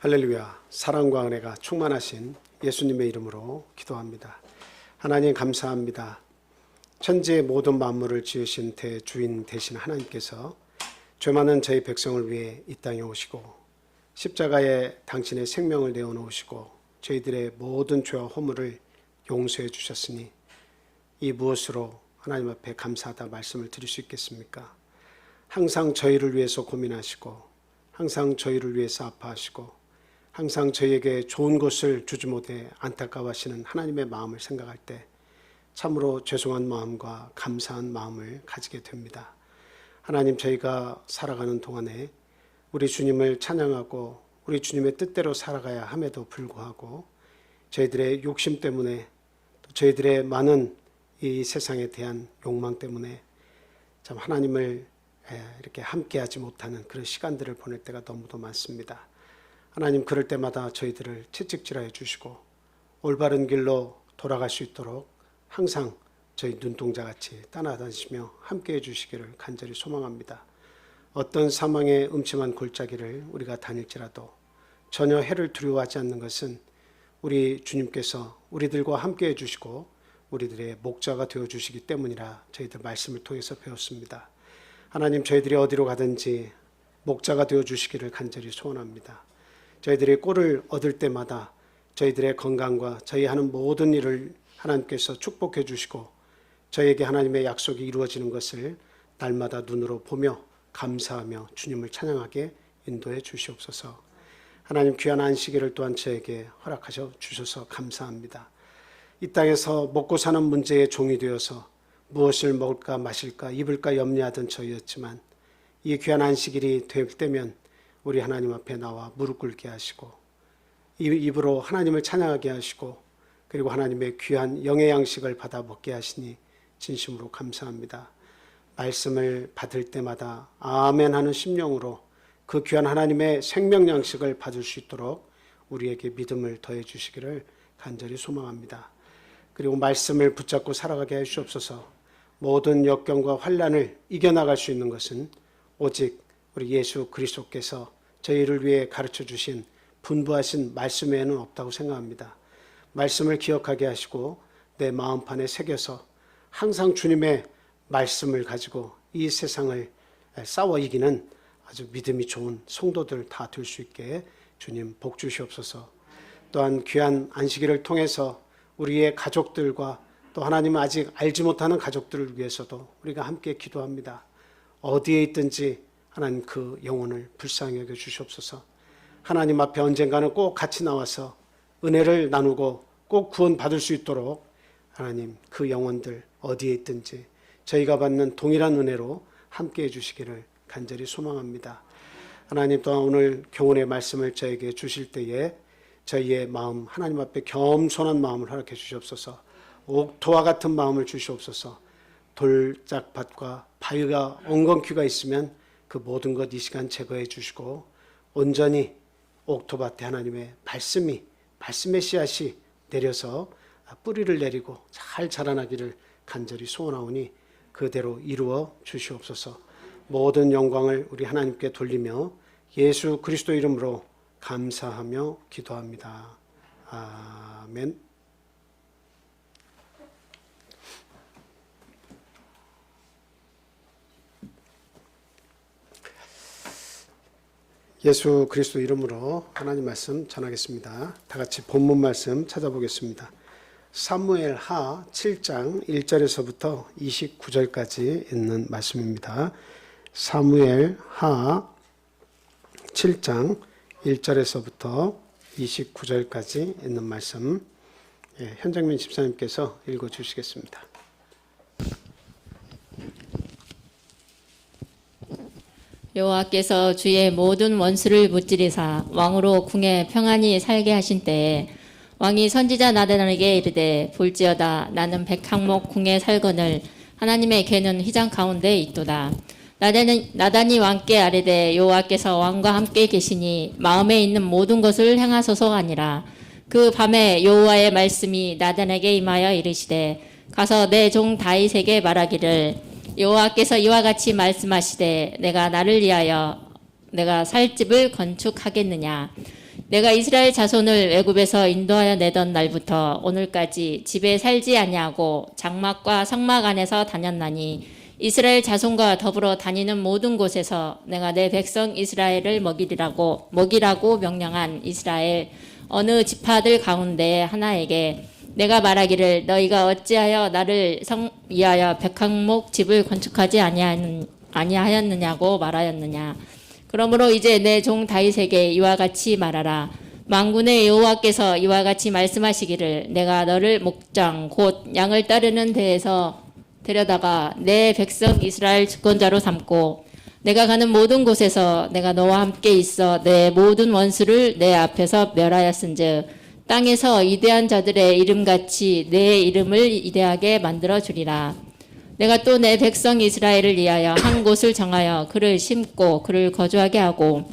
할렐루야. 사랑과 은혜가 충만하신 예수님의 이름으로 기도합니다. 하나님 감사합니다. 천지의 모든 만물을 지으신 대주인 되신 하나님께서 죄 많은 저희 백성을 위해 이 땅에 오시고 십자가에 당신의 생명을 내어놓으시고 저희들의 모든 죄와 허물을 용서해 주셨으니 이 무엇으로 하나님 앞에 감사하다 말씀을 드릴 수 있겠습니까? 항상 저희를 위해서 고민하시고 항상 저희를 위해서 아파하시고 항상 저희에게 좋은 것을 주지 못해 안타까워하시는 하나님의 마음을 생각할 때 참으로 죄송한 마음과 감사한 마음을 가지게 됩니다. 하나님, 저희가 살아가는 동안에 우리 주님을 찬양하고 우리 주님의 뜻대로 살아가야 함에도 불구하고 저희들의 욕심 때문에 또 저희들의 많은 이 세상에 대한 욕망 때문에 참 하나님을 이렇게 함께하지 못하는 그런 시간들을 보낼 때가 너무도 많습니다. 하나님, 그럴 때마다 저희들을 채찍질하여 주시고 올바른 길로 돌아갈 수 있도록 항상 저희 눈동자같이 따라다니시며 함께해 주시기를 간절히 소망합니다. 어떤 사망의 음침한 골짜기를 우리가 다닐지라도 전혀 해를 두려워하지 않는 것은 우리 주님께서 우리들과 함께해 주시고 우리들의 목자가 되어 주시기 때문이라 저희들 말씀을 통해서 배웠습니다. 하나님, 저희들이 어디로 가든지 목자가 되어 주시기를 간절히 소원합니다. 저희들이 꼴을 얻을 때마다 저희들의 건강과 저희 하는 모든 일을 하나님께서 축복해 주시고 저희에게 하나님의 약속이 이루어지는 것을 날마다 눈으로 보며 감사하며 주님을 찬양하게 인도해 주시옵소서. 하나님, 귀한 안식일을 또한 저에게 허락하셔 주셔서 감사합니다. 이 땅에서 먹고 사는 문제의 종이 되어서 무엇을 먹을까 마실까 입을까 염려하던 저희였지만 이 귀한 안식일이 될 때면 우리 하나님 앞에 나와 무릎 꿇게 하시고 이 입으로 하나님을 찬양하게 하시고 그리고 하나님의 귀한 영의 양식을 받아 먹게 하시니 진심으로 감사합니다. 말씀을 받을 때마다 아멘 하는 심령으로 그 귀한 하나님의 생명 양식을 받을 수 있도록 우리에게 믿음을 더해 주시기를 간절히 소망합니다. 그리고 말씀을 붙잡고 살아가게 해 주옵소서. 모든 역경과 환난을 이겨나갈 수 있는 것은 오직 우리 예수 그리스도께서 저희를 위해 가르쳐 주신 분부하신 말씀 외에는 없다고 생각합니다. 말씀을 기억하게 하시고 내 마음판에 새겨서 항상 주님의 말씀을 가지고 이 세상을 싸워 이기는 아주 믿음이 좋은 성도들 다 될 수 있게 주님 복 주시옵소서. 또한 귀한 안식일을 통해서 우리의 가족들과 또 하나님은 아직 알지 못하는 가족들을 위해서도 우리가 함께 기도합니다. 어디에 있든지 하나님 그 영혼을 불쌍히 여겨 주시옵소서. 하나님 앞에 언젠가는 꼭 같이 나와서 은혜를 나누고 꼭 구원 받을 수 있도록 하나님 그 영혼들 어디에 있든지 저희가 받는 동일한 은혜로 함께 해주시기를 간절히 소망합니다. 하나님, 또한 오늘 교훈의 말씀을 저에게 주실 때에 저희의 마음 하나님 앞에 겸손한 마음을 허락해 주시옵소서. 옥토와 같은 마음을 주시옵소서. 돌짝밭과 바위가 엉겅퀴가 있으면 그 모든 것 이 시간 제거해 주시고 온전히 옥토밭에 하나님의 말씀의 씨앗이 내려서 뿌리를 내리고 잘 자라나기를 간절히 소원하오니 그대로 이루어 주시옵소서. 모든 영광을 우리 하나님께 돌리며 예수 그리스도 이름으로 감사하며 기도합니다. 아멘. 예수 그리스도 이름으로 하나님 말씀 전하겠습니다. 다 같이 본문 말씀 찾아보겠습니다. 사무엘 하 7장 1절에서부터 29절까지 있는 말씀입니다. 사무엘 하 7장 1절에서부터 29절까지 있는 말씀, 현정민 집사님께서 읽어주시겠습니다. 여호와께서 주의 모든 원수를 무찌르사 왕으로 궁에 평안히 살게 하신 때에 왕이 선지자 나단에게 이르되 볼지어다 나는 백항목 궁에 살거늘 하나님의 궤는 휘장 가운데 있도다. 나단이 왕께 아뢰되 여호와께서 왕과 함께 계시니 마음에 있는 모든 것을 행하소서 하니라. 그 밤에 여호와의 말씀이 나단에게 임하여 이르시되 가서 내 종 다윗에게 말하기를 여호와께서 이와 같이 말씀하시되 내가 나를 위하여 내가 살 집을 건축하겠느냐. 내가 이스라엘 자손을 애굽에서 인도하여 내던 날부터 오늘까지 집에 살지 아니하고 장막과 성막 안에서 다녔나니 이스라엘 자손과 더불어 다니는 모든 곳에서 내가 내 백성 이스라엘을 먹이라고 명령한 이스라엘 어느 지파들 가운데 하나에게 내가 말하기를 너희가 어찌하여 나를 위하여 백항목 집을 건축하지 아니하였느냐고 말하였느냐. 그러므로 이제 내 종 다윗에게 이와 같이 말하라. 만군의 여호와께서 이와 같이 말씀하시기를 내가 너를 목장 곧 양을 따르는 데에서 데려다가 내 백성 이스라엘 주권자로 삼고 내가 가는 모든 곳에서 내가 너와 함께 있어 내 모든 원수를 내 앞에서 멸하였은즉 땅에서 위대한 자들의 이름같이 내 이름을 위대하게 만들어 주리라. 내가 또 내 백성 이스라엘을 위하여 한 곳을 정하여 그를 심고 그를 거주하게 하고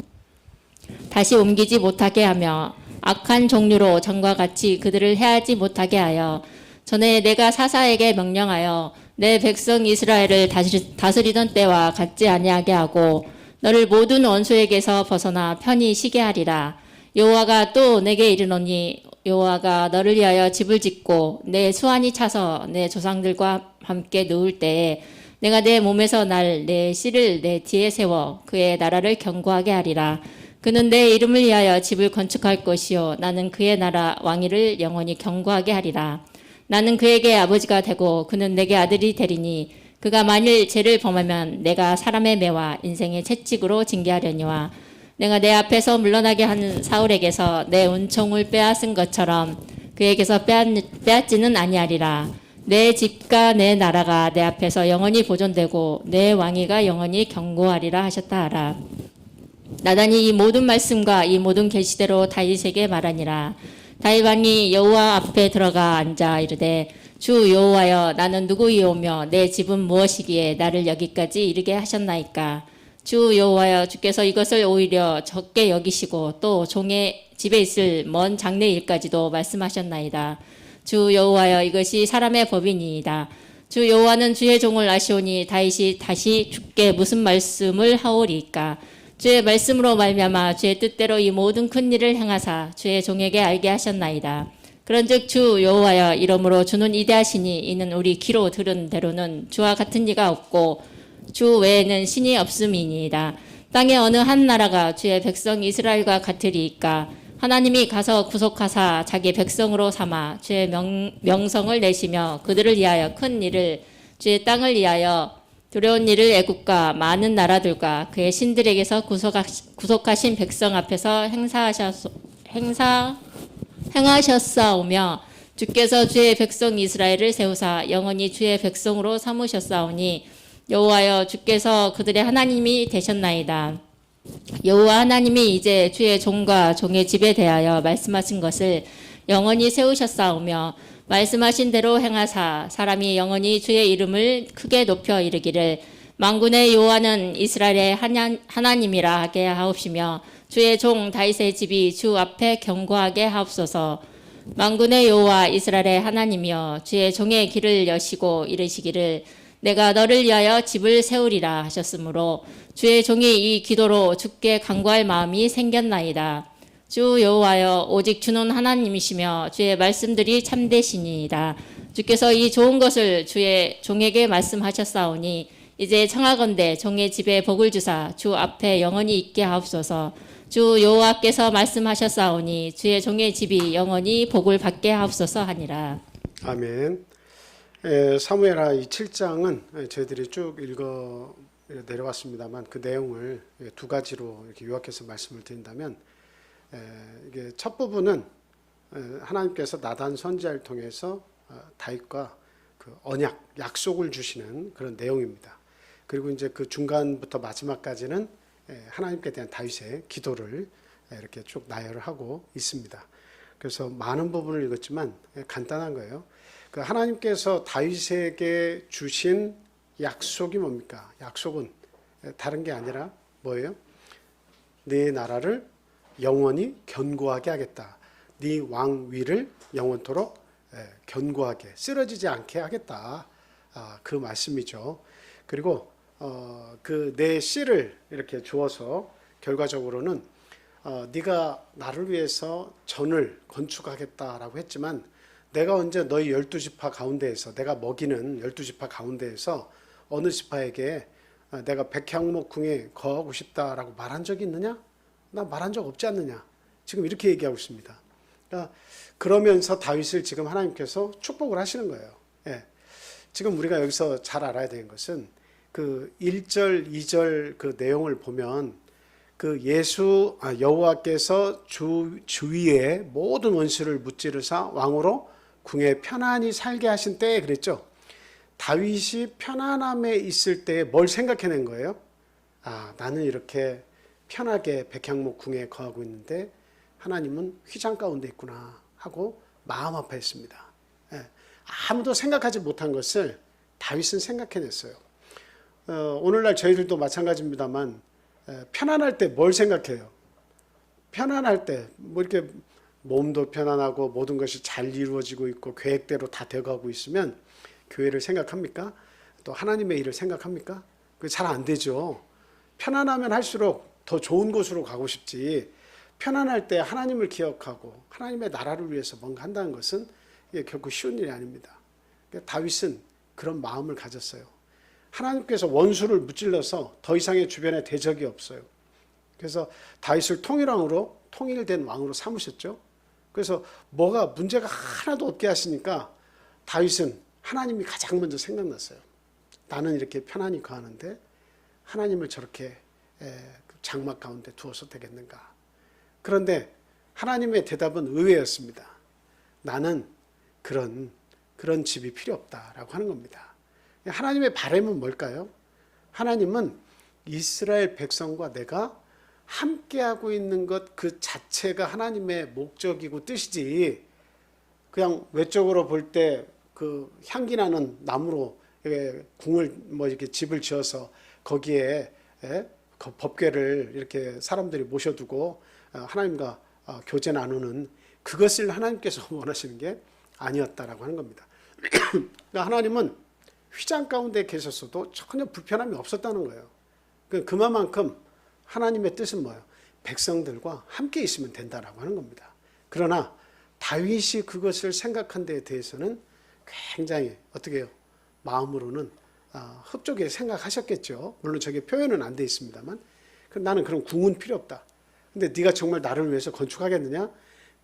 다시 옮기지 못하게 하며 악한 종류로 전과 같이 그들을 해하지 못하게 하여 전에 내가 사사에게 명령하여 내 백성 이스라엘을 다스리던 때와 같지 아니하게 하고 너를 모든 원수에게서 벗어나 편히 쉬게 하리라. 여호와가 또 내게 이르노니 여호와가 너를 위하여 집을 짓고 내 수완이 차서 내 조상들과 함께 누울 때에 내가 내 몸에서 날 내 씨를 내 뒤에 세워 그의 나라를 견고하게 하리라. 그는 내 이름을 위하여 집을 건축할 것이요 나는 그의 나라 왕위를 영원히 견고하게 하리라. 나는 그에게 아버지가 되고 그는 내게 아들이 되리니 그가 만일 죄를 범하면 내가 사람의 매와 인생의 채찍으로 징계하려니와 내가 내 앞에서 물러나게 하는 사울에게서 내 은총을 빼앗은 것처럼 그에게서 빼앗지는 아니하리라. 내 집과 내 나라가 내 앞에서 영원히 보존되고 내 왕위가 영원히 견고하리라 하셨다 하라. 나단이 이 모든 말씀과 이 모든 계시대로 다윗에게 말하니라. 다윗 왕이 여호와 앞에 들어가 앉아 이르되 주 여호와여 나는 누구이오며 내 집은 무엇이기에 나를 여기까지 이르게 하셨나이까. 주 여호와여 주께서 이것을 오히려 적게 여기시고 또 종의 집에 있을 먼 장래 일까지도 말씀하셨나이다. 주 여호와여 이것이 사람의 법이니이다. 주 여호와는 주의 종을 아시오니 다윗이 다시 주께 무슨 말씀을 하오리이까. 주의 말씀으로 말미암아 주의 뜻대로 이 모든 큰 일을 행하사 주의 종에게 알게 하셨나이다. 그런즉 주 여호와여 이러므로 주는 위대하시니 이는 우리 귀로 들은 대로는 주와 같은 이가 없고 주 외에는 신이 없음이니이다. 땅의 어느 한 나라가 주의 백성 이스라엘과 같으리이까. 하나님이 가서 구속하사 자기 백성으로 삼아 주의 명성을 내시며 그들을 위하여 큰 일을 주의 땅을 위하여 두려운 일을 애국과 많은 나라들과 그의 신들에게서 구속하신 백성 앞에서 행하셨사오며 주께서 주의 백성 이스라엘을 세우사 영원히 주의 백성으로 삼으셨사오니 여호와여 주께서 그들의 하나님이 되셨나이다. 여호와 하나님이 이제 주의 종과 종의 집에 대하여 말씀하신 것을 영원히 세우셨사오며 말씀하신 대로 행하사 사람이 영원히 주의 이름을 크게 높여 이르기를 만군의 여호와는 이스라엘의 하나님이라 하게 하옵시며 주의 종 다윗의 집이 주 앞에 견고하게 하옵소서. 만군의 여호와 이스라엘의 하나님이여 주의 종의 길을 여시고 이르시기를 내가 너를 위하여 집을 세우리라 하셨으므로 주의 종이 이 기도로 주께 간구할 마음이 생겼나이다. 주 여호와여 오직 주는 하나님이시며 주의 말씀들이 참되시니이다. 주께서 이 좋은 것을 주의 종에게 말씀하셨사오니 이제 청하건대 종의 집에 복을 주사 주 앞에 영원히 있게 하옵소서. 주 여호와께서 말씀하셨사오니 주의 종의 집이 영원히 복을 받게 하옵소서 하니라. 아멘. 사무엘하 이 7장은 저희들이 쭉 읽어 내려왔습니다만 그 내용을 두 가지로 이렇게 요약해서 말씀을 드린다면 이게 첫 부분은 하나님께서 나단 선지자를 통해서 다윗과 그 언약, 약속을 주시는 그런 내용입니다. 그리고 이제 그 중간부터 마지막까지는 하나님께 대한 다윗의 기도를 이렇게 쭉 나열을 하고 있습니다. 그래서 많은 부분을 읽었지만 간단한 거예요. 그 하나님께서 다윗에게 주신 약속이 뭡니까? 약속은 다른 게 아니라 뭐예요? 네 나라를 영원히 견고하게 하겠다. 네 왕위를 영원토록 견고하게 쓰러지지 않게 하겠다. 그 말씀이죠. 그리고 그 내 씨를 이렇게 주어서 결과적으로는 네가 나를 위해서 전을 건축하겠다라고 했지만 내가 언제 너희 12지파 가운데에서 내가 먹이는 12지파 가운데에서 어느 지파에게 내가 백향목 궁에 거하고 싶다라고 말한 적이 있느냐? 나 말한 적 없지 않느냐? 지금 이렇게 얘기하고 있습니다. 그러니까 그러면서 다윗을 지금 하나님께서 축복을 하시는 거예요. 예. 지금 우리가 여기서 잘 알아야 되는 것은 그 1절, 2절 그 내용을 보면 그 여호와께서 주위에 모든 원수를 무찌르사 왕으로 궁에 편안히 살게 하신 때에 그랬죠. 다윗이 편안함에 있을 때 뭘 생각해낸 거예요? 나는 이렇게 편하게 백향목 궁에 거하고 있는데 하나님은 휘장 가운데 있구나 하고 마음 아파했습니다. 예. 아무도 생각하지 못한 것을 다윗은 생각해냈어요. 오늘날 저희들도 마찬가지입니다만 편안할 때 뭘 생각해요? 편안할 때 뭐 이렇게 몸도 편안하고 모든 것이 잘 이루어지고 있고 계획대로 다 되어가고 있으면 교회를 생각합니까? 또 하나님의 일을 생각합니까? 그게 잘 안 되죠. 편안하면 할수록 더 좋은 곳으로 가고 싶지, 편안할 때 하나님을 기억하고 하나님의 나라를 위해서 뭔가 한다는 것은 이게 결코 쉬운 일이 아닙니다. 그러니까 다윗은 그런 마음을 가졌어요. 하나님께서 원수를 무찔러서 더 이상의 주변에 대적이 없어요. 그래서 다윗을 통일된 왕으로 삼으셨죠. 그래서 뭐가 문제가 하나도 없게 하시니까 다윗은 하나님이 가장 먼저 생각났어요. 나는 이렇게 편안히 거하는데 하나님을 저렇게 장막 가운데 두어서 되겠는가. 그런데 하나님의 대답은 의외였습니다. 나는 그런 집이 필요 없다라고 하는 겁니다. 하나님의 바람은 뭘까요? 하나님은 이스라엘 백성과 내가 함께하고 있는 것 그 자체가 하나님의 목적이고 뜻이지, 그냥 외적으로 볼 때 그 향기 나는 나무로 궁을 이렇게 집을 지어서 거기에 법궤를 이렇게 사람들이 모셔두고 하나님과 교제 나누는 그것을 하나님께서 원하시는 게 아니었다라고 하는 겁니다. 그러니까 하나님은 휘장 가운데 계셨어도 전혀 불편함이 없었다는 거예요. 그만큼 하나님의 뜻은 뭐예요? 백성들과 함께 있으면 된다라고 하는 겁니다. 그러나 다윗이 그것을 생각한 데에 대해서는 굉장히 어떻게 해요? 마음으로는 흡족하게 생각하셨겠죠. 물론 저게 표현은 안 돼 있습니다만, 나는 그런 궁은 필요 없다. 근데 네가 정말 나를 위해서 건축하겠느냐?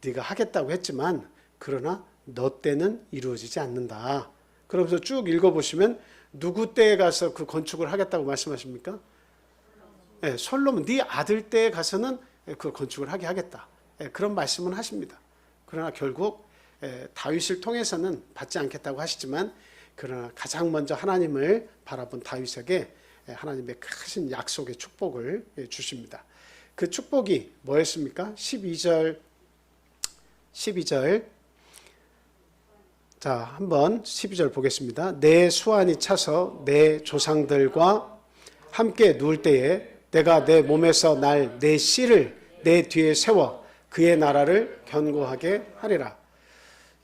네가 하겠다고 했지만 그러나 너 때는 이루어지지 않는다. 그러면서 쭉 읽어보시면 누구 때에 가서 그 건축을 하겠다고 말씀하십니까? 네, 솔로몬 네 아들 때에 가서는 그 건축을 하게 하겠다. 그런 말씀은 하십니다. 그러나 결국 다윗을 통해서는 받지 않겠다고 하시지만, 그러나 가장 먼저 하나님을 바라본 다윗에게 하나님의 크신 약속의 축복을 주십니다. 그 축복이 뭐였습니까? 12절. 자, 한번 12절 보겠습니다. 내 수완이 차서 내 조상들과 함께 누울 때에 내가 내 몸에서 날 내 씨를 내 뒤에 세워 그의 나라를 견고하게 하리라.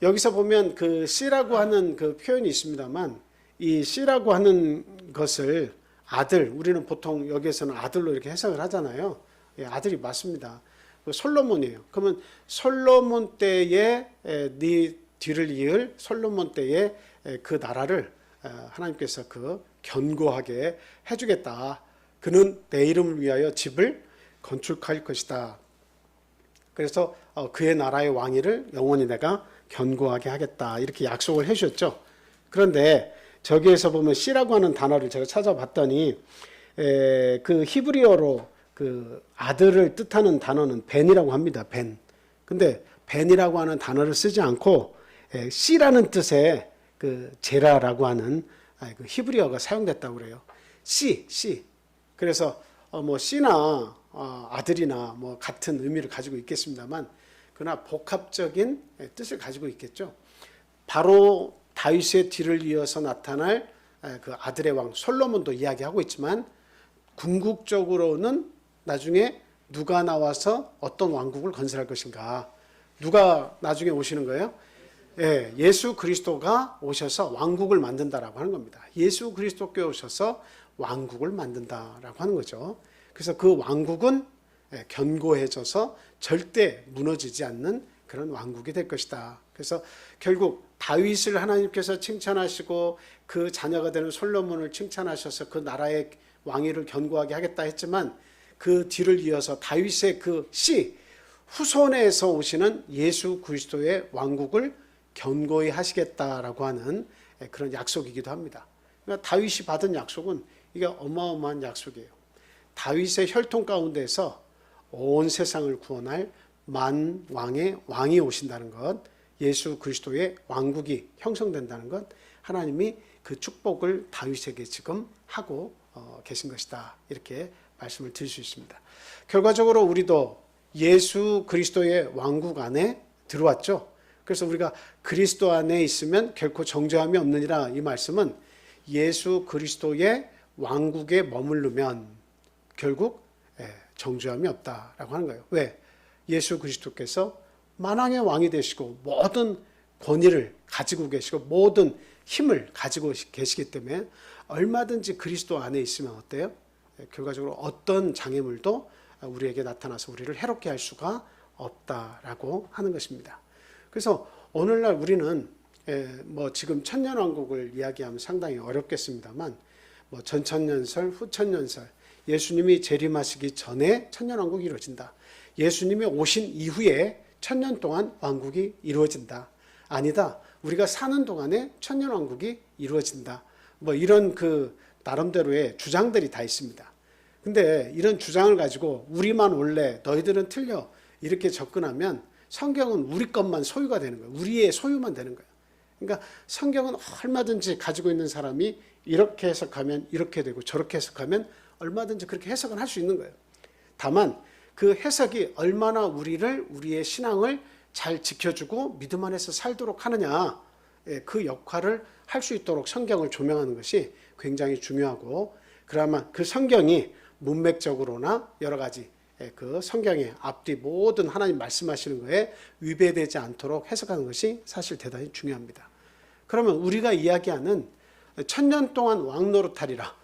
여기서 보면 그 씨라고 하는 그 표현이 있습니다만, 이 씨라고 하는 것을 아들, 우리는 보통 여기에서는 아들로 이렇게 해석을 하잖아요. 예, 아들이 맞습니다. 솔로몬이에요. 그러면 솔로몬 때에 네 뒤를 이을 솔로몬 때에 그 나라를 하나님께서 그 견고하게 해주겠다. 그는 내 이름을 위하여 집을 건축할 것이다. 그래서 그의 나라의 왕위를 영원히 내가 견고하게 하겠다. 이렇게 약속을 해주셨죠. 그런데 저기에서 보면 씨라고 하는 단어를 제가 찾아봤더니 그 히브리어로 그 아들을 뜻하는 단어는 벤이라고 합니다. 벤. 근데 벤이라고 하는 단어를 쓰지 않고 씨라는 뜻의 그 제라라고 하는 그 히브리어가 사용됐다고 그래요. 씨. 그래서 뭐 씨나 아들이나 뭐 같은 의미를 가지고 있겠습니다만, 그러나 복합적인 뜻을 가지고 있겠죠. 바로 다윗의 뒤를 이어서 나타날 그 아들의 왕 솔로몬도 이야기하고 있지만, 궁극적으로는 나중에 누가 나와서 어떤 왕국을 건설할 것인가, 누가 나중에 오시는 거예요? 예, 예수 그리스도가 오셔서 왕국을 만든다라고 하는 겁니다. 예수 그리스도께 오셔서 왕국을 만든다라고 하는 거죠. 그래서 그 왕국은 견고해져서 절대 무너지지 않는 그런 왕국이 될 것이다. 그래서 결국 다윗을 하나님께서 칭찬하시고 그 자녀가 되는 솔로몬을 칭찬하셔서 그 나라의 왕위를 견고하게 하겠다 했지만 그 뒤를 이어서 다윗의 그 씨 후손에서 오시는 예수 그리스도의 왕국을 견고히 하시겠다라고 하는 그런 약속이기도 합니다. 그러니까 다윗이 받은 약속은 이게 어마어마한 약속이에요. 다윗의 혈통 가운데서 온 세상을 구원할 만왕의 왕이 오신다는 것, 예수 그리스도의 왕국이 형성된다는 것, 하나님이 그 축복을 다윗에게 지금 하고 계신 것이다. 이렇게 말씀을 드릴 수 있습니다. 결과적으로 우리도 예수 그리스도의 왕국 안에 들어왔죠. 그래서 우리가 그리스도 안에 있으면 결코 정죄함이 없느니라, 이 말씀은 예수 그리스도의 왕국에 머무르면 결국 정죄함이 없다라고 하는 거예요. 왜? 예수 그리스도께서 만왕의 왕이 되시고 모든 권위를 가지고 계시고 모든 힘을 가지고 계시기 때문에 얼마든지 그리스도 안에 있으면 어때요? 결과적으로 어떤 장애물도 우리에게 나타나서 우리를 해롭게 할 수가 없다라고 하는 것입니다. 그래서 오늘날 우리는 뭐 지금 천년왕국을 이야기하면 상당히 어렵겠습니다만 뭐 전천년설, 후천년설, 예수님이 재림하시기 전에 천년왕국이 이루어진다. 예수님이 오신 이후에 천년 동안 왕국이 이루어진다. 아니다. 우리가 사는 동안에 천년왕국이 이루어진다. 뭐 이런 그 나름대로의 주장들이 다 있습니다. 근데 이런 주장을 가지고 우리만 원래 너희들은 틀려 이렇게 접근하면 성경은 우리 것만 소유가 되는 거예요. 우리의 소유만 되는 거예요. 그러니까 성경은 얼마든지 가지고 있는 사람이 이렇게 해석하면 이렇게 되고 저렇게 해석하면 얼마든지 그렇게 해석은 할 수 있는 거예요. 다만 그 해석이 얼마나 우리의 신앙을 잘 지켜주고 믿음 안에서 살도록 하느냐, 그 역할을 할 수 있도록 성경을 조명하는 것이 굉장히 중요하고, 그러면 그 성경이 문맥적으로나 여러 가지 그 성경의 앞뒤 모든 하나님 말씀하시는 거에 위배되지 않도록 해석하는 것이 사실 대단히 중요합니다. 그러면 우리가 이야기하는 천년 동안 왕노릇하리라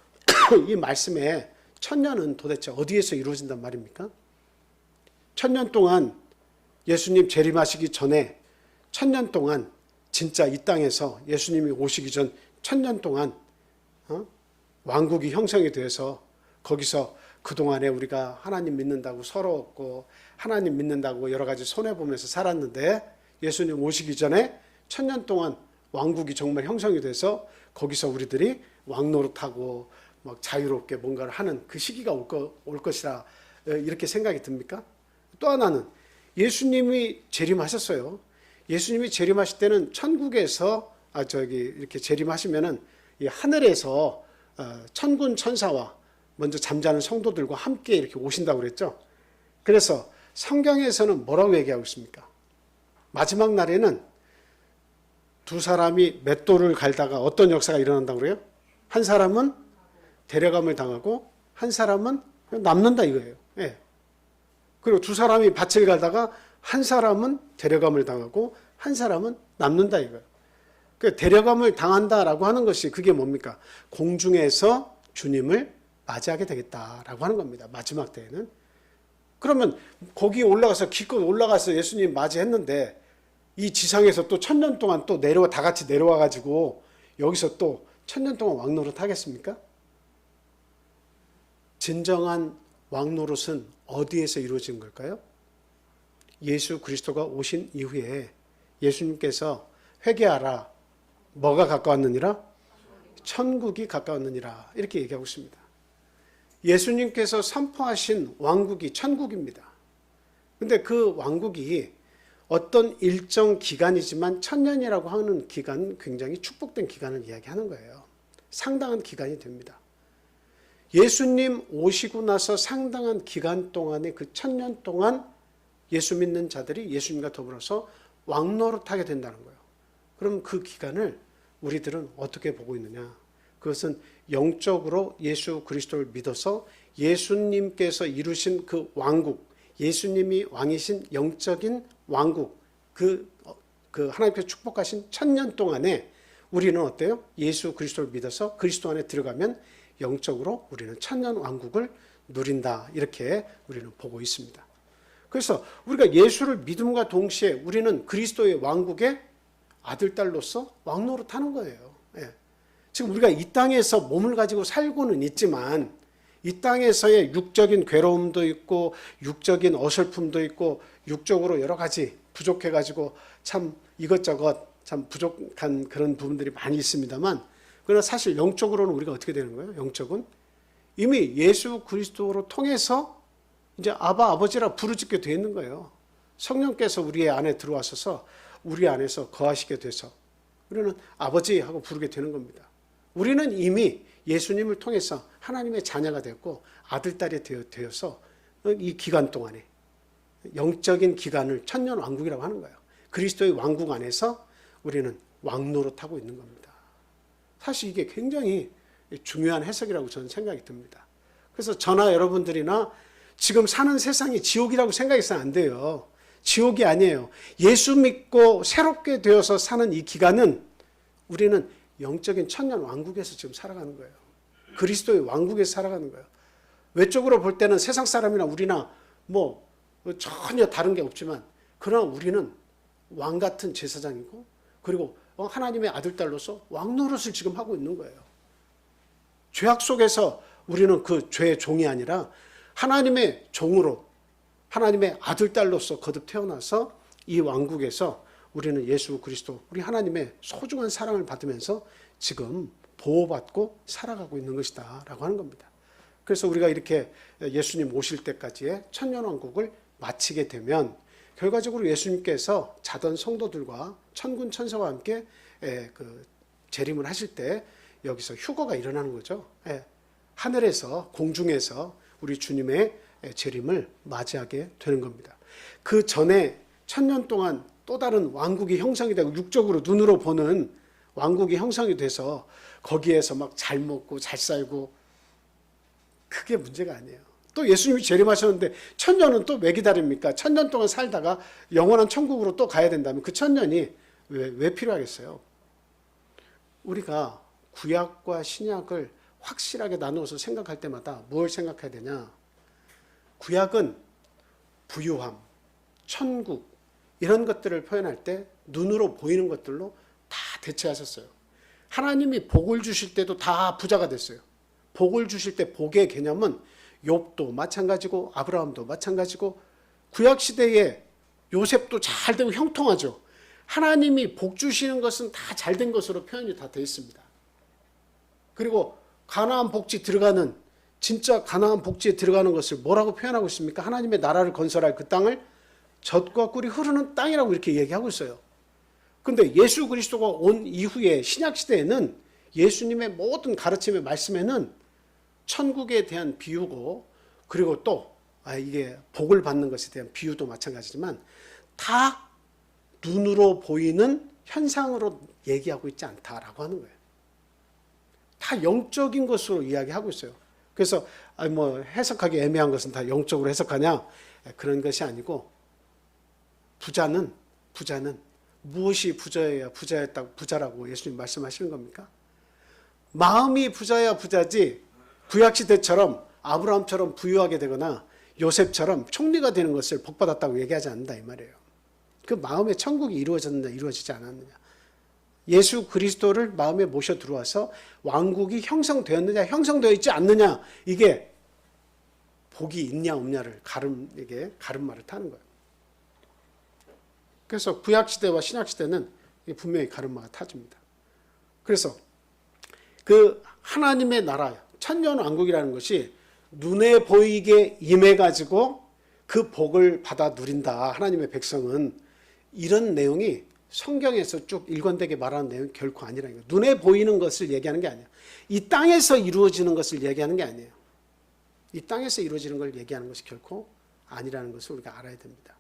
이 말씀에 천년은 도대체 어디에서 이루어진단 말입니까? 천년 동안 예수님 재림하시기 전에 천년 동안 진짜 이 땅에서 예수님이 오시기 전 천년 동안 왕국이 형성이 되어서 거기서 그동안에 우리가 하나님 믿는다고 서러웠고 하나님 믿는다고 여러 가지 손해보면서 살았는데 예수님 오시기 전에 천년 동안 왕국이 정말 형성이 돼서 거기서 우리들이 왕노릇하고 막 자유롭게 뭔가를 하는 그 시기가 올 것이라 이렇게 생각이 듭니까? 또 하나는 예수님이 재림하셨어요. 예수님이 재림하실 때는 천국에서 이렇게 재림하시면은 이 하늘에서 천군 천사와 먼저 잠자는 성도들과 함께 이렇게 오신다고 그랬죠. 그래서 성경에서는 뭐라고 얘기하고 있습니까? 마지막 날에는 두 사람이 맷돌을 갈다가 어떤 역사가 일어난다고 그래요? 한 사람은 데려감을 당하고 한 사람은 남는다 이거예요. 예. 그리고 두 사람이 밭을 갈다가 한 사람은 데려감을 당하고 한 사람은 남는다 이거예요. 그 데려감을 당한다라고 하는 것이 그게 뭡니까? 공중에서 주님을 맞이하게 되겠다라고 하는 겁니다. 마지막 때에는. 그러면 거기 올라가서 기껏 올라가서 예수님 맞이했는데 이 지상에서 또 천년 동안 또 다 같이 내려와 가지고 여기서 또 천년 동안 왕노릇 하겠습니까? 진정한 왕노릇은 어디에서 이루어진 걸까요? 예수 그리스도가 오신 이후에 예수님께서 회개하라. 뭐가 가까웠느니라? 천국이 가까웠느니라. 이렇게 얘기하고 있습니다. 예수님께서 선포하신 왕국이 천국입니다. 근데 그 왕국이 어떤 일정 기간이지만 천년이라고 하는 기간은 굉장히 축복된 기간을 이야기하는 거예요. 상당한 기간이 됩니다. 예수님 오시고 나서 상당한 기간 동안에 그 천년 동안 예수 믿는 자들이 예수님과 더불어서 왕노릇하게 된다는 거예요. 그럼 그 기간을 우리들은 어떻게 보고 있느냐? 그것은 영적으로 예수 그리스도를 믿어서 예수님께서 이루신 그 왕국, 예수님이 왕이신 영적인 왕국, 그 하나님께서 축복하신 천년 동안에 우리는 어때요? 예수 그리스도를 믿어서 그리스도 안에 들어가면 영적으로 우리는 천년 왕국을 누린다. 이렇게 우리는 보고 있습니다. 그래서 우리가 예수를 믿음과 동시에 우리는 그리스도의 왕국의 아들, 딸로서 왕노릇하는 거예요. 예. 지금 우리가 이 땅에서 몸을 가지고 살고는 있지만 이 땅에서의 육적인 괴로움도 있고 육적인 어설픔도 있고 육적으로 여러 가지 부족해가지고 참 이것저것 참 부족한 그런 부분들이 많이 있습니다만, 그러나 사실 영적으로는 우리가 어떻게 되는 거예요? 영적은 이미 예수 그리스도로 통해서 이제 아바 아버지라 부르짖게 되어 있는 거예요. 성령께서 우리 안에 들어와셔서 우리 안에서 거하시게 돼서 우리는 아버지 하고 부르게 되는 겁니다. 우리는 이미 예수님을 통해서 하나님의 자녀가 되었고 아들, 딸이 되어서 이 기간 동안에 영적인 기간을 천년 왕국이라고 하는 거예요. 그리스도의 왕국 안에서 우리는 왕노릇하고 있는 겁니다. 사실 이게 굉장히 중요한 해석이라고 저는 생각이 듭니다. 그래서 저나 여러분들이나 지금 사는 세상이 지옥이라고 생각해서는 안 돼요. 지옥이 아니에요. 예수 믿고 새롭게 되어서 사는 이 기간은 우리는 영적인 천년 왕국에서 지금 살아가는 거예요. 그리스도의 왕국에서 살아가는 거예요. 외적으로 볼 때는 세상 사람이나 우리나 뭐 전혀 다른 게 없지만, 그러나 우리는 왕 같은 제사장이고 그리고 하나님의 아들, 딸로서 왕노릇을 지금 하고 있는 거예요. 죄악 속에서 우리는 그 죄의 종이 아니라 하나님의 종으로 하나님의 아들, 딸로서 거듭 태어나서 이 왕국에서 우리는 예수 그리스도, 우리 하나님의 소중한 사랑을 받으면서 지금 보호받고 살아가고 있는 것이다 라고 하는 겁니다. 그래서 우리가 이렇게 예수님 오실 때까지의 천년왕국을 마치게 되면 결과적으로 예수님께서 자던 성도들과 천군 천사와 함께 재림을 하실 때 여기서 휴거가 일어나는 거죠. 하늘에서, 공중에서 우리 주님의 재림을 맞이하게 되는 겁니다. 그 전에 천년 동안 또 다른 왕국이 형성이 되고 육적으로 눈으로 보는 왕국이 형성이 돼서 거기에서 막 잘 먹고 잘 살고, 그게 문제가 아니에요. 또 예수님이 재림하셨는데 천년은 또 왜 기다립니까? 천년 동안 살다가 영원한 천국으로 또 가야 된다면 그 천년이 왜 필요하겠어요? 우리가 구약과 신약을 확실하게 나누어서 생각할 때마다 뭘 생각해야 되냐? 구약은 부유함, 천국 이런 것들을 표현할 때 눈으로 보이는 것들로 다 대체하셨어요. 하나님이 복을 주실 때도 다 부자가 됐어요. 복을 주실 때 복의 개념은 욥도 마찬가지고 아브라함도 마찬가지고 구약시대에 요셉도 잘 되고 형통하죠. 하나님이 복 주시는 것은 다 잘된 것으로 표현이 다 되어 있습니다. 그리고 가나안 복지 들어가는, 진짜 가나안 복지에 들어가는 것을 뭐라고 표현하고 있습니까? 하나님의 나라를 건설할 그 땅을 젖과 꿀이 흐르는 땅이라고 이렇게 얘기하고 있어요. 근데 예수 그리스도가 온 이후에 신약시대에는 예수님의 모든 가르침의 말씀에는 천국에 대한 비유고, 그리고 또 이게 복을 받는 것에 대한 비유도 마찬가지지만 다 눈으로 보이는 현상으로 얘기하고 있지 않다라고 하는 거예요. 다 영적인 것으로 이야기하고 있어요. 그래서 뭐 해석하기 애매한 것은 다 영적으로 해석하냐, 그런 것이 아니고, 부자는 무엇이 부자여야 부자라고 예수님 말씀하시는 겁니까? 마음이 부자야 부자지 구약시대처럼 아브라함처럼 부유하게 되거나 요셉처럼 총리가 되는 것을 복받았다고 얘기하지 않는다 이 말이에요. 그 마음의 천국이 이루어졌느냐 이루어지지 않았느냐, 예수 그리스도를 마음에 모셔 들어와서 왕국이 형성되었느냐 형성되어 있지 않느냐, 이게 복이 있냐 없냐를 가름말을 타는 거예요. 그래서 구약시대와 신약시대는 분명히 가름마가 타집니다. 그래서 그 하나님의 나라 천년왕국이라는 것이 눈에 보이게 임해가지고 그 복을 받아 누린다 하나님의 백성은, 이런 내용이 성경에서 쭉 일관되게 말하는 내용이 결코 아니라는 거예요. 눈에 보이는 것을 얘기하는 게 아니에요. 이 땅에서 이루어지는 것을 얘기하는 게 아니에요. 이 땅에서 이루어지는 걸 얘기하는 것이 결코 아니라는 것을 우리가 알아야 됩니다.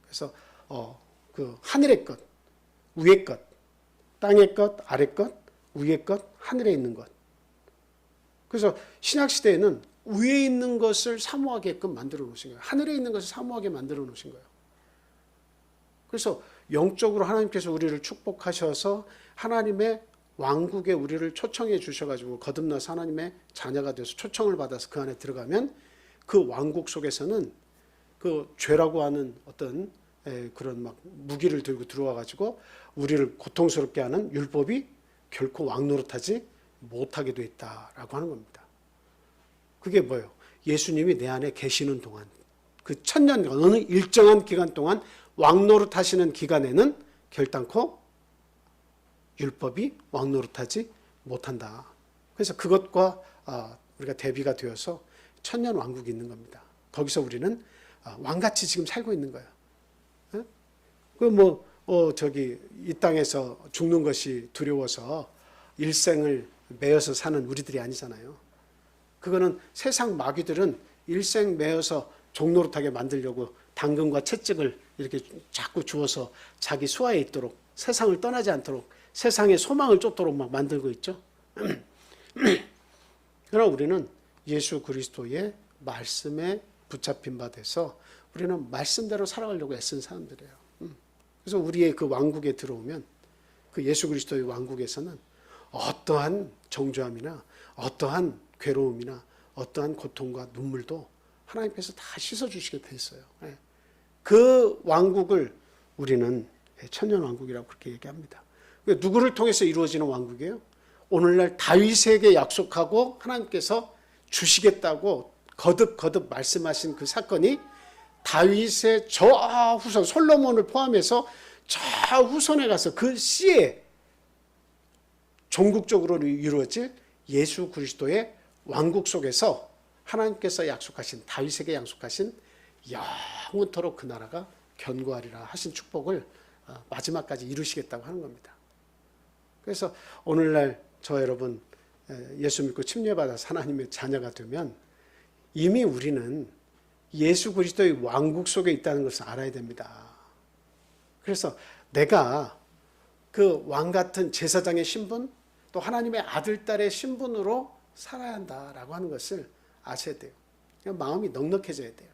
그래서 그 하늘의 것, 위의 것, 땅의 것, 아래 것, 위의 것, 하늘에 있는 것. 그래서 신약 시대에는 위에 있는 것을 사모하게끔 만들어 놓으신 거예요. 하늘에 있는 것을 사모하게 만들어 놓으신 거예요. 그래서 영적으로 하나님께서 우리를 축복하셔서 하나님의 왕국에 우리를 초청해 주셔가지고 거듭나서 하나님의 자녀가 돼서 초청을 받아서 그 안에 들어가면 그 왕국 속에서는 그 죄라고 하는 어떤 그런 막 무기를 들고 들어와가지고 우리를 고통스럽게 하는 율법이 결코 왕노릇하지 못하게 돼 있다라고 하는 겁니다. 그게 뭐예요? 예수님이 내 안에 계시는 동안 그 1000년 어느 일정한 기간 동안 왕노릇하시는 기간에는 결단코 율법이 왕노릇하지 못한다. 그래서 그것과 우리가 대비가 되어서 1000년 왕국이 있는 겁니다. 거기서 우리는 왕같이 지금 살고 있는 거예요. 저기 이 땅에서 죽는 것이 두려워서 일생을 매여서 사는 우리들이 아니잖아요. 그거는 세상 마귀들은 일생 매여서 종노릇하게 만들려고 당근과 채찍을 이렇게 자꾸 주어서 자기 수하에 있도록 세상을 떠나지 않도록 세상의 소망을 쫓도록 막 만들고 있죠. 그러나 우리는 예수 그리스도의 말씀에 붙잡힌 바 돼서 우리는 말씀대로 살아가려고 애쓴 사람들이에요. 그래서 우리의 그 왕국에 들어오면 그 예수 그리스도의 왕국에서는 어떠한 정죄함이나 어떠한 괴로움이나 어떠한 고통과 눈물도 하나님께서 다 씻어주시게 돼 있어요. 그 왕국을 우리는 천년왕국이라고 그렇게 얘기합니다. 누구를 통해서 이루어지는 왕국이에요? 오늘날 다윗에게 약속하고 하나님께서 주시겠다고 거듭 말씀하신 그 사건이 다윗의 저 후손 솔로몬을 포함해서 저 후손에 가서 그 씨에 종국적으로 이루어질 예수 그리스도의 왕국 속에서 하나님께서 약속하신 다윗에게 약속하신 영원토록 그 나라가 견고하리라 하신 축복을 마지막까지 이루시겠다고 하는 겁니다. 그래서 오늘날 저 여러분 예수 믿고 침례받아서 하나님의 자녀가 되면 이미 우리는 예수 그리스도의 왕국 속에 있다는 것을 알아야 됩니다. 그래서 내가 그 왕 같은 제사장의 신분 또 하나님의 아들, 딸의 신분으로 살아야 한다라고 하는 것을 아셔야 돼요. 마음이 넉넉해져야 돼요.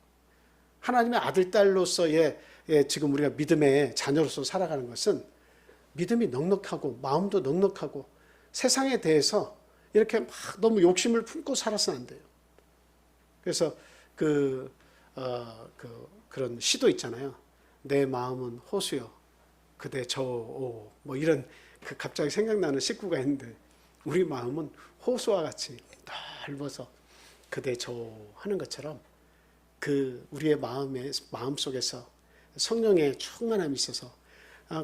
하나님의 아들, 딸로서의 지금 우리가 믿음의 자녀로서 살아가는 것은 믿음이 넉넉하고 마음도 넉넉하고 세상에 대해서 이렇게 막 너무 욕심을 품고 살아서는 안 돼요. 그래서 그런 시도 있잖아요. 내 마음은 호수여 그대 저오 뭐 이런 갑자기 생각나는 식구가 있는데 우리 마음은 호수와 같이 넓어서 그대 저오 하는 것처럼 그 우리의 마음 속에서 성령의 충만함이 있어서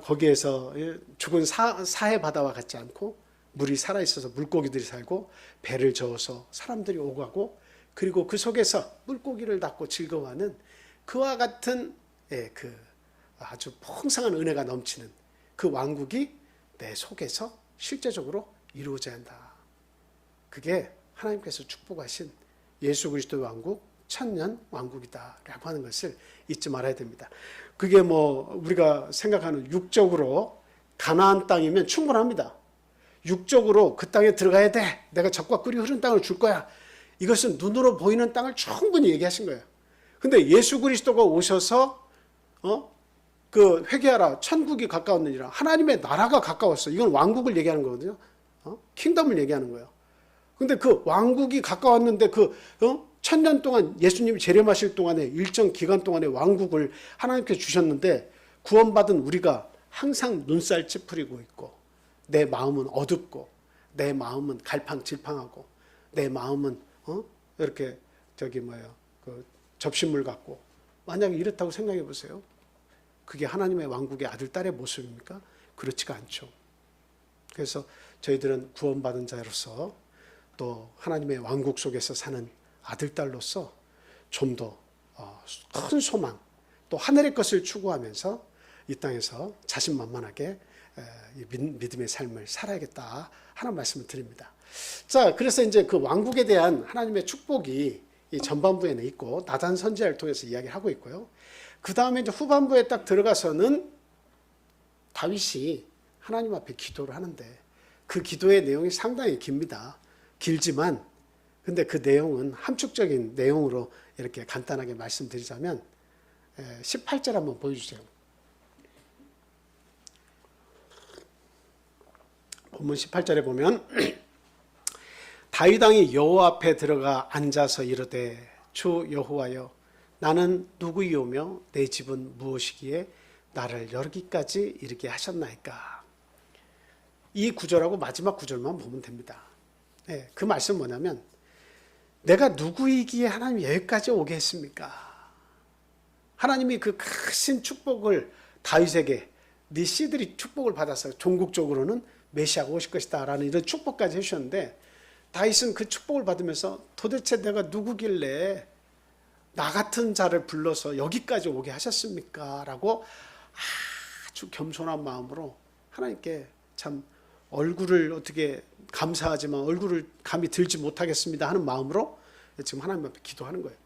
거기에서 죽은 사해 바다와 같지 않고 물이 살아 있어서 물고기들이 살고 배를 저어서 사람들이 오가고 그리고 그 속에서 물고기를 낚고 즐거워하는 그와 같은 그 아주 풍성한 은혜가 넘치는 그 왕국이 내 속에서 실제적으로 이루어져야 한다. 그게 하나님께서 축복하신 예수 그리스도의 왕국, 천년 왕국이다라고 하는 것을 잊지 말아야 됩니다. 그게 우리가 생각하는 육적으로 가나안 땅이면 충분합니다. 육적으로 그 땅에 들어가야 돼. 내가 젖과 꿀이 흐르는 땅을 줄 거야. 이것은 눈으로 보이는 땅을 충분히 얘기하신 거예요. 근데 예수 그리스도가 오셔서 그 회개하라 천국이 가까웠느니라 하나님의 나라가 가까웠어. 이건 왕국을 얘기하는 거거든요. 킹덤을 얘기하는 거예요. 근데 그 왕국이 가까웠는데 그 1000년 동안 예수님이 재림하실 동안에 일정 기간 동안의 왕국을 하나님께 주셨는데 구원받은 우리가 항상 눈살 찌푸리고 있고 내 마음은 어둡고 내 마음은 갈팡질팡하고 내 마음은 이렇게 그 접시물 같고 만약에 이렇다고 생각해 보세요. 그게 하나님의 왕국의 아들, 딸의 모습입니까? 그렇지가 않죠. 그래서 저희들은 구원받은 자로서 또 하나님의 왕국 속에서 사는 아들, 딸로서 좀 더 큰 소망 또 하늘의 것을 추구하면서 이 땅에서 자신만만하게 믿음의 삶을 살아야겠다 하는 말씀을 드립니다. 자, 그래서 이제 그 왕국에 대한 하나님의 축복이 이 전반부에는 있고 나단 선지자를 통해서 이야기하고 있고요. 그 다음에 이제 후반부에 딱 들어가서는 다윗이 하나님 앞에 기도를 하는데 그 기도의 내용이 상당히 깁니다. 길지만 근데 그 내용은 함축적인 내용으로 이렇게 간단하게 말씀드리자면 18절 한번 보여주세요. 본문 18절에 보면 다윗 왕이 여호와 앞에 들어가 앉아서 이르되 주 여호와여 나는 누구이오며 내 집은 무엇이기에 나를 여기까지 이르게 하셨나이까. 이 구절하고 마지막 구절만 보면 됩니다. 네, 그 말씀 뭐냐면 내가 누구이기에 하나님이 여기까지 오게 했습니까? 하나님이 그 크신 축복을 다윗에게 네 씨들이 축복을 받아서 종국적으로는 메시아가 오실 것이다 라는 이런 축복까지 해주셨는데 다윗은 그 축복을 받으면서 도대체 내가 누구길래 나 같은 자를 불러서 여기까지 오게 하셨습니까? 라고 아주 겸손한 마음으로 하나님께 참 얼굴을 어떻게 감사하지만 얼굴을 감히 들지 못하겠습니다 하는 마음으로 지금 하나님 앞에 기도하는 거예요.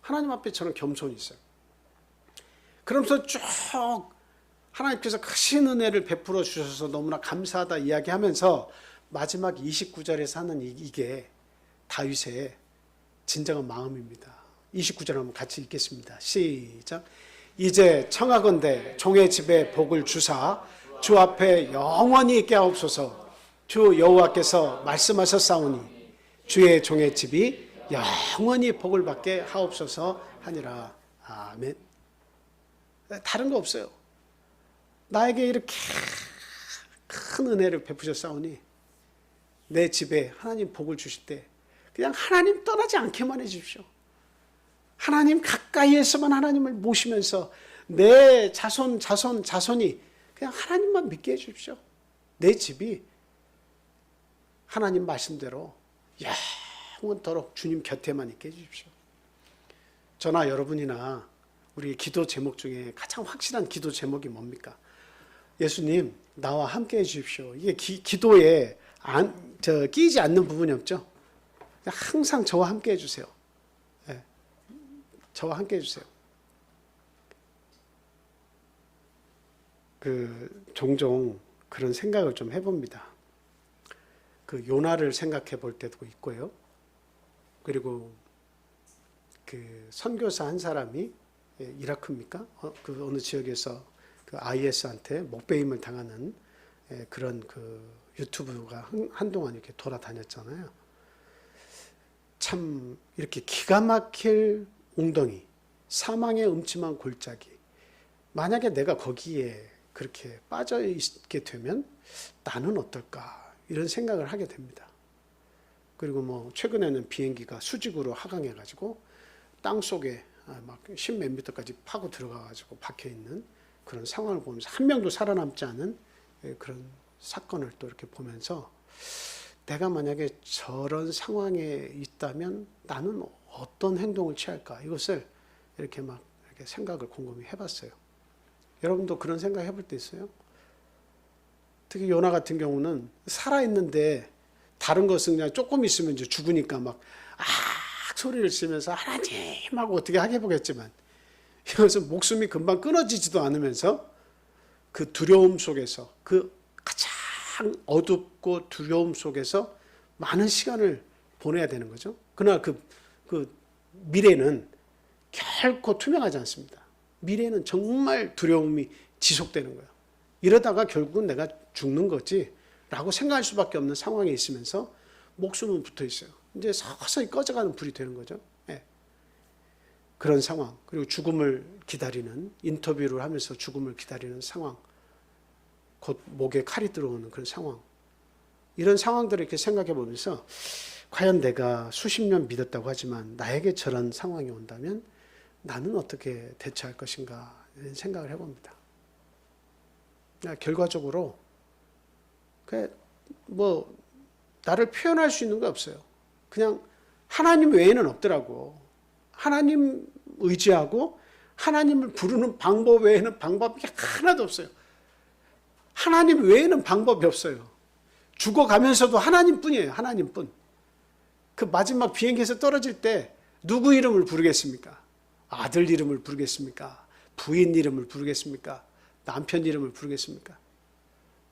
하나님 앞에 저는 겸손이 있어요. 그러면서 쭉 하나님께서 크신 은혜를 베풀어 주셔서 너무나 감사하다 이야기하면서 마지막 29절에서 하는 이게 다윗의 진정한 마음입니다. 29절 한번 같이 읽겠습니다. 시작. 이제 청하건대 종의 집에 복을 주사 주 앞에 영원히 있게 하옵소서. 주 여호와께서 말씀하셨사오니 주의 종의 집이 영원히 복을 받게 하옵소서 하니라. 아멘. 다른 거 없어요. 나에게 이렇게 큰 은혜를 베푸셨사오니 내 집에 하나님 복을 주실 때 그냥 하나님 떠나지 않게만 해주십시오. 하나님 가까이에서만 하나님을 모시면서 내 자손이 그냥 하나님만 믿게 해주십시오. 내 집이 하나님 말씀대로 영원토록 주님 곁에만 있게 해주십시오. 저나 여러분이나 우리 기도 제목 중에 가장 확실한 기도 제목이 뭡니까? 예수님 나와 함께 해주십시오. 이게 기도에 끼지 않는 부분이 없죠. 항상 저와 함께 해주세요. 네. 저와 함께 해주세요. 종종 그런 생각을 좀 해봅니다. 요나를 생각해 볼 때도 있고요. 그리고 선교사 한 사람이 이라크입니까? 어느 지역에서 IS한테 목배임을 당하는 그런 유튜브가 한동안 이렇게 돌아다녔잖아요. 참 이렇게 기가 막힐 웅덩이, 사망의 음침한 골짜기. 만약에 내가 거기에 그렇게 빠져 있게 되면 나는 어떨까? 이런 생각을 하게 됩니다. 그리고 최근에는 비행기가 수직으로 하강해가지고 땅 속에 막 10몇 미터까지 파고 들어가가지고 박혀 있는 그런 상황을 보면서 한 명도 살아남지 않은 그런 사건을 또 이렇게 보면서 내가 만약에 저런 상황에 있다면 나는 어떤 행동을 취할까? 이것을 이렇게 생각을 곰곰이 해봤어요. 여러분도 그런 생각 해볼 때 있어요? 특히 요나 같은 경우는 살아있는데 다른 것은 그냥 조금 있으면 이제 죽으니까 소리를 치면서 하나님하고 어떻게 하게 보겠지만 이것은 목숨이 금방 끊어지지도 않으면서 그 두려움 속에서 가장 어둡고 두려움 속에서 많은 시간을 보내야 되는 거죠. 그러나 그 미래는 결코 투명하지 않습니다. 미래는 정말 두려움이 지속되는 거예요. 이러다가 결국은 내가 죽는 거지 라고 생각할 수밖에 없는 상황에 있으면서 목숨은 붙어 있어요. 이제 서서히 꺼져가는 불이 되는 거죠. 네. 그런 상황, 그리고 죽음을 기다리는, 인터뷰를 하면서 죽음을 기다리는 상황, 곧 목에 칼이 들어오는 그런 상황, 이런 상황들을 이렇게 생각해 보면서 과연 내가 수십 년 믿었다고 하지만 나에게 저런 상황이 온다면 나는 어떻게 대처할 것인가 이런 생각을 해봅니다. 결과적으로 나를 표현할 수 있는 거 없어요. 그냥 하나님 외에는 없더라고. 하나님 의지하고 하나님을 부르는 방법 외에는 방법이 하나도 없어요. 하나님 외에는 방법이 없어요. 죽어가면서도 하나님뿐이에요. 하나님뿐. 그 마지막 비행기에서 떨어질 때 누구 이름을 부르겠습니까? 아들 이름을 부르겠습니까? 부인 이름을 부르겠습니까? 남편 이름을 부르겠습니까?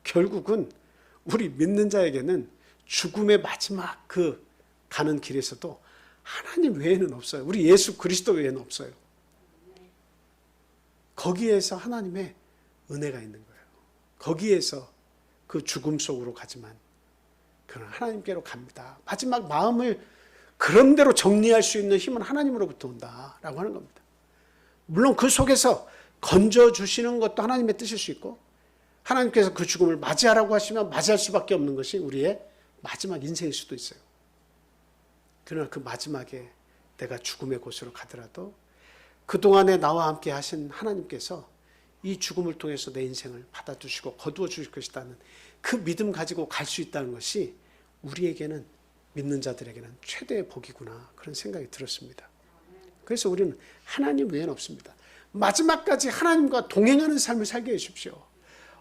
결국은 우리 믿는 자에게는 죽음의 마지막 가는 길에서도 하나님 외에는 없어요. 우리 예수 그리스도 외에는 없어요. 거기에서 하나님의 은혜가 있는 거예요. 거기에서 그 죽음 속으로 가지만 그는 하나님께로 갑니다. 마지막 마음을 그런대로 정리할 수 있는 힘은 하나님으로부터 온다라고 하는 겁니다. 물론 그 속에서 건져주시는 것도 하나님의 뜻일 수 있고, 하나님께서 그 죽음을 맞이하라고 하시면 맞이할 수밖에 없는 것이 우리의 마지막 인생일 수도 있어요. 그러나 그 마지막에 내가 죽음의 곳으로 가더라도 그동안에 나와 함께 하신 하나님께서 이 죽음을 통해서 내 인생을 받아주시고 거두어 주실 것이라는 그 믿음 가지고 갈 수 있다는 것이 우리에게는, 믿는 자들에게는 최대의 복이구나, 그런 생각이 들었습니다. 그래서 우리는 하나님 외에는 없습니다. 마지막까지 하나님과 동행하는 삶을 살게 해주십시오.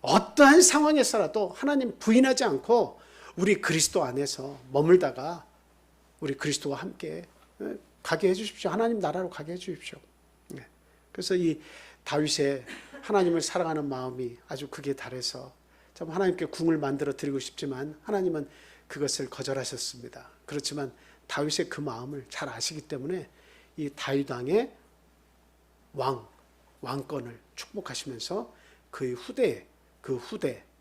어떠한 상황에서라도 하나님 부인하지 않고 우리 그리스도 안에서 머물다가 우리 그리스도와 함께 가게 해주십시오. 하나님 나라로 가게 해주십시오. 그래서 이 다윗의 하나님을 사랑하는 마음이 아주 극에 달해서 참 하나님께 궁을 만들어 드리고 싶지만 하나님은 그것을 거절하셨습니다. 그렇지만 다윗의 그 마음을 잘 아시기 때문에 이 다윗 왕의 왕권을 축복하시면서 그의 후대,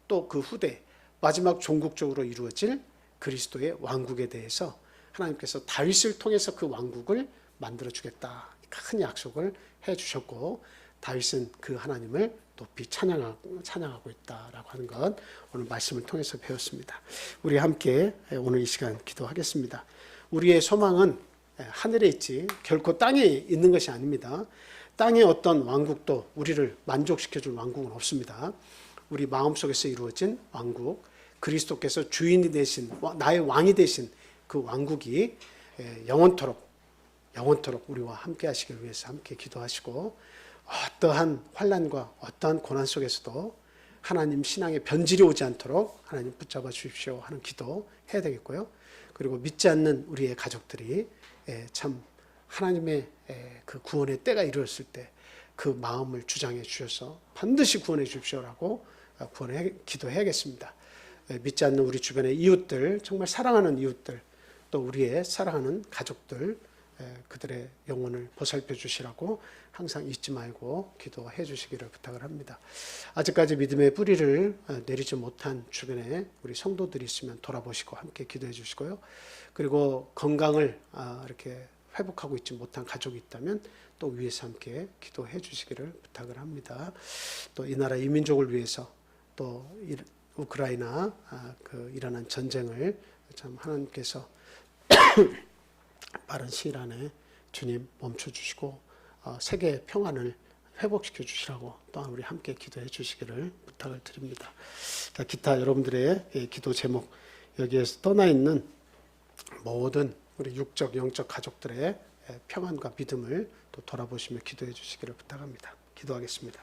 또 그 후대, 마지막 종국적으로 이루어질 그리스도의 왕국에 대해서 하나님께서 다윗을 통해서 그 왕국을 만들어 주겠다, 큰 약속을 해 주셨고, 다윗은 그 하나님을 높이 찬양하고 있다라고 하는 것, 오늘 말씀을 통해서 배웠습니다. 우리 함께 오늘 이 시간 기도하겠습니다. 우리의 소망은 하늘에 있지 결코 땅에 있는 것이 아닙니다. 땅의 어떤 왕국도 우리를 만족시켜줄 왕국은 없습니다. 우리 마음속에서 이루어진 왕국, 그리스도께서 주인이 되신, 나의 왕이 되신 그 왕국이 영원토록 우리와 함께 하시길 위해서 함께 기도하시고, 어떠한 환난과 어떠한 고난 속에서도 하나님 신앙의 변질이 오지 않도록 하나님 붙잡아 주십시오 하는 기도 해야 되겠고요. 그리고 믿지 않는 우리의 가족들이 참 하나님의 그 구원의 때가 이루어졌을 때 그 마음을 주장해 주셔서 반드시 구원해 주십시오라고 기도해야겠습니다. 믿지 않는 우리 주변의 이웃들, 정말 사랑하는 이웃들, 또 우리의 사랑하는 가족들, 그들의 영혼을 보살펴 주시라고 항상 잊지 말고 기도해 주시기를 부탁을 합니다. 아직까지 믿음의 뿌리를 내리지 못한 주변에 우리 성도들이 있으면 돌아보시고 함께 기도해 주시고요. 그리고 건강을 이렇게 회복하고 있지 못한 가족이 있다면 또 위에서 함께 기도해 주시기를 부탁을 합니다. 또 이 나라 이민족을 위해서, 또 우크라이나 그 일어난 전쟁을 참 하나님께서 빠른 시일 안에 주님 멈춰 주시고 세계 평안을 회복시켜 주시라고 또한 우리 함께 기도해 주시기를 부탁을 드립니다. 자, 기타 여러분들의 기도 제목, 여기에서 떠나 있는 모든 우리 육적 영적 가족들의 평안과 믿음을 또 돌아보시며 기도해 주시기를 부탁합니다. 기도하겠습니다.